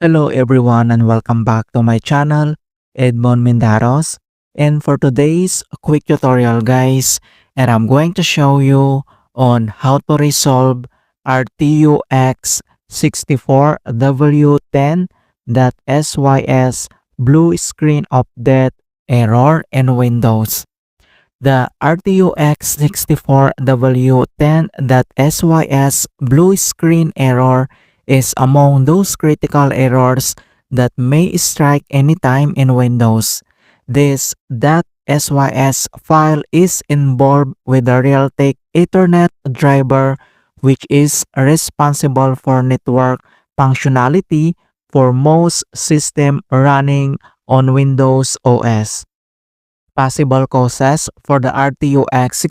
Hello everyone and welcome back to my channel, Edmond Mendaros. And for today's quick tutorial guys, and I'm going to show you on how to resolve RTUX 64W10.SYS blue screen update error in Windows. The RTUX 64W10.SYS blue screen error is among those critical errors that may strike anytime in Windows. This .sys file is involved with the Realtek Ethernet driver, which is responsible for network functionality for most system running on Windows OS. Possible causes for the RTUX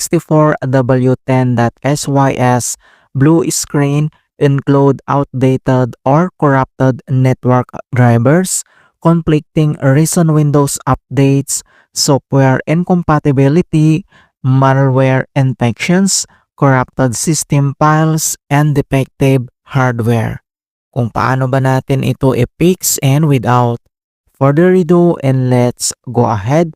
64W10.SYS blue screen include outdated or corrupted network drivers, conflicting recent Windows updates, software incompatibility, malware infections, corrupted system files, and defective hardware. Kung paano ba natin ito i-fix, and without further ado, and let's go ahead.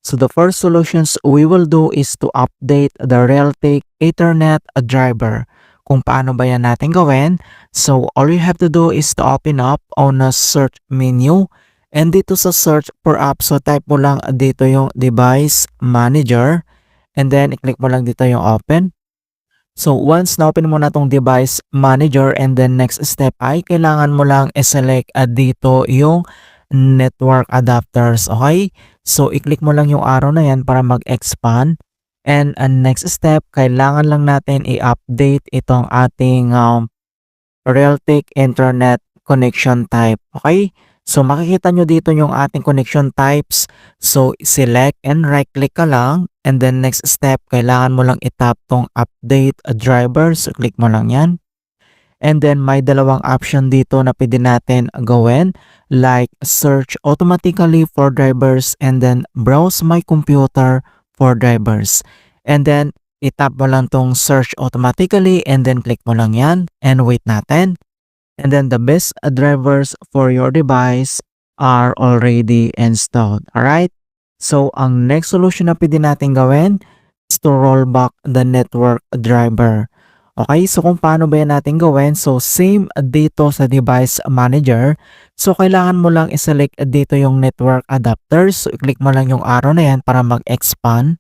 So the first solutions we will do is to update the Realtek Ethernet driver. Kung paano ba yan natin gawin? So all you have to do is to open up on a search menu. And dito sa search for app, so type mo lang dito yung device manager. And then i-click mo lang dito yung open. So once na-open mo na tong device manager, and then next step ay kailangan mo lang i-select dito yung network adapters. Okay? So i-click mo lang yung arrow na yan para mag-expand. And next step, kailangan lang natin i-update itong ating Realtek Internet connection type. Okay? So makikita nyo dito yung ating connection types. So select and right click ka lang. And then next step, kailangan mo lang itap tong update driver. So click mo lang yan. And then may dalawang option dito na pwede natin gawin, like search automatically for drivers and then browse my computer for drivers. And then itap mo lang tong search automatically and then click mo lang yan and wait natin. And then the best drivers for your device are already installed. Alright? So ang next solution na pwede natin gawin is to roll back the network driver. Okay, so kung paano ba yan natin gawin? So same dito sa device manager. So kailangan mo lang i-select dito yung network adapters. So i-click mo lang yung arrow na yan para mag-expand.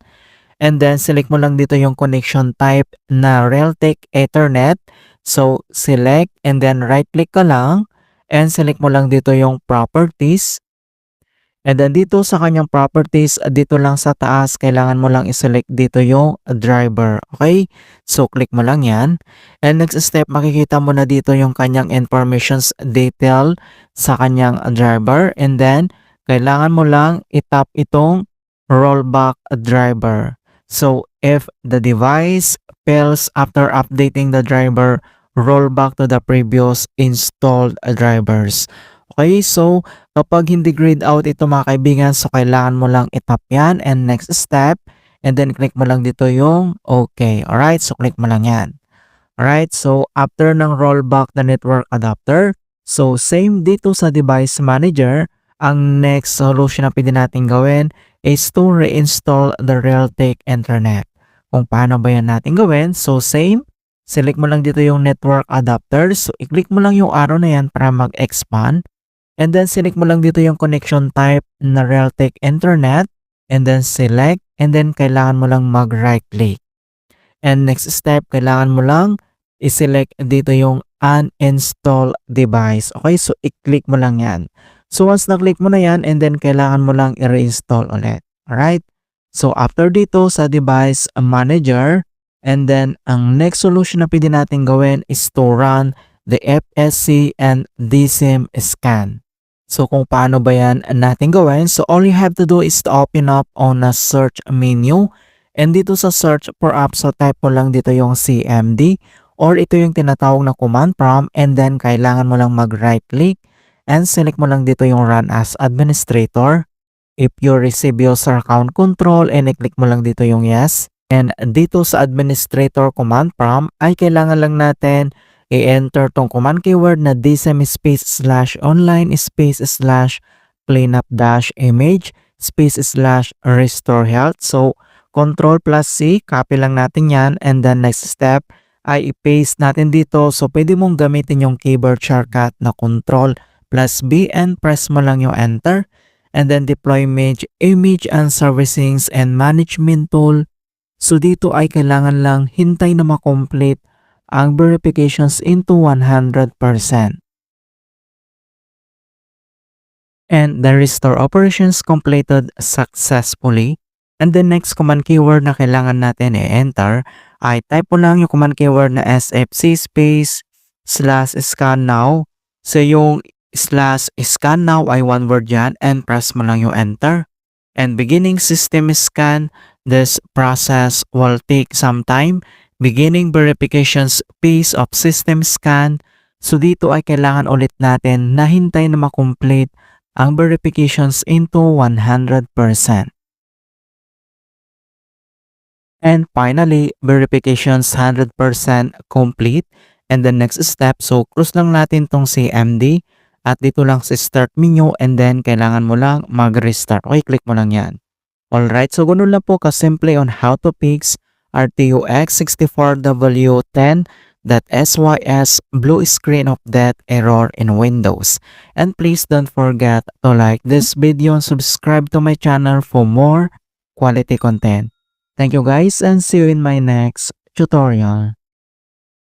And then select mo lang dito yung connection type na Realtek Ethernet. So select and then right click ka lang and select mo lang dito yung properties. And then dito sa kanyang properties, dito lang sa taas, kailangan mo lang i-select dito yung driver. Okay? So, click mo lang yan. And next step, makikita mo na dito yung kanyang informations detail sa kanyang driver. And then, kailangan mo lang itap itong rollback driver. So, if the device fails after updating the driver, roll back to the previous installed drivers. Okay, so kapag hindi grayed out ito mga kaibigan, so kailangan mo lang itap yan and next step, and then click mo lang dito yung okay. Alright, so click mo lang yan. Alright, so after ng rollback the network adapter, so same dito sa device manager, ang next solution na pwede natin gawin is to reinstall the Realtek Internet. Kung paano ba yan natin gawin? So same, select mo lang dito yung network adapter, so i-click mo lang yung arrow na yan para mag-expand. And then select mo lang dito yung connection type na Realtek Internet. And then select. And then kailangan mo lang mag right click. And next step, kailangan mo lang i-select dito yung uninstall device. Okay, so i-click mo lang yan. So once na-click mo na yan, and then kailangan mo lang i-reinstall ulit. Alright? So after dito sa device manager, and then ang next solution na pwede natin gawin is to run the FSC and DSIM scan. So kung paano ba yan natin gawin? So all you have to do is to open up on a search menu. And dito sa search for apps, so type mo lang dito yung CMD. Or ito yung tinatawag na command prompt. And then kailangan mo lang mag right click. And select mo lang dito yung run as administrator. If you receive user account control, and i-click mo lang dito yung yes. And dito sa administrator command prompt ay kailangan lang natin i-enter tong command keyword na dsm space slash online space slash cleanup dash image space slash restore health. So, Control plus C, copy lang natin yan, and then next step ay i-paste natin dito. So, pwede mong gamitin yung keyboard shortcut na Control plus B and press mo lang yung enter. And then deploy image and servicings and management tool. So, dito ay kailangan lang hintay na makomplete ang verifications into 100%. And the restore operations completed successfully. And the next command keyword na kailangan natin i-enter ay type mo lang yung command keyword na sfc space /scan now. So yung /scan now ay one word yan and press mo lang yung enter. And beginning system scan, this process will take some time. Beginning verifications phase of system scan. So dito ay kailangan ulit natin na hintay na makomplete ang verifications into 100%. And finally, verifications 100% complete. And the next step, so close lang natin tong CMD at dito lang sa start menu and then kailangan mo lang mag-restart. Okay, click mo lang yan. Alright, so ganun lang po kasimple on how to fix RTUX 64W10.SYS blue screen of death error in Windows. And please don't forget to like this video and subscribe to my channel for more quality content. Thank you guys and see you in my next tutorial.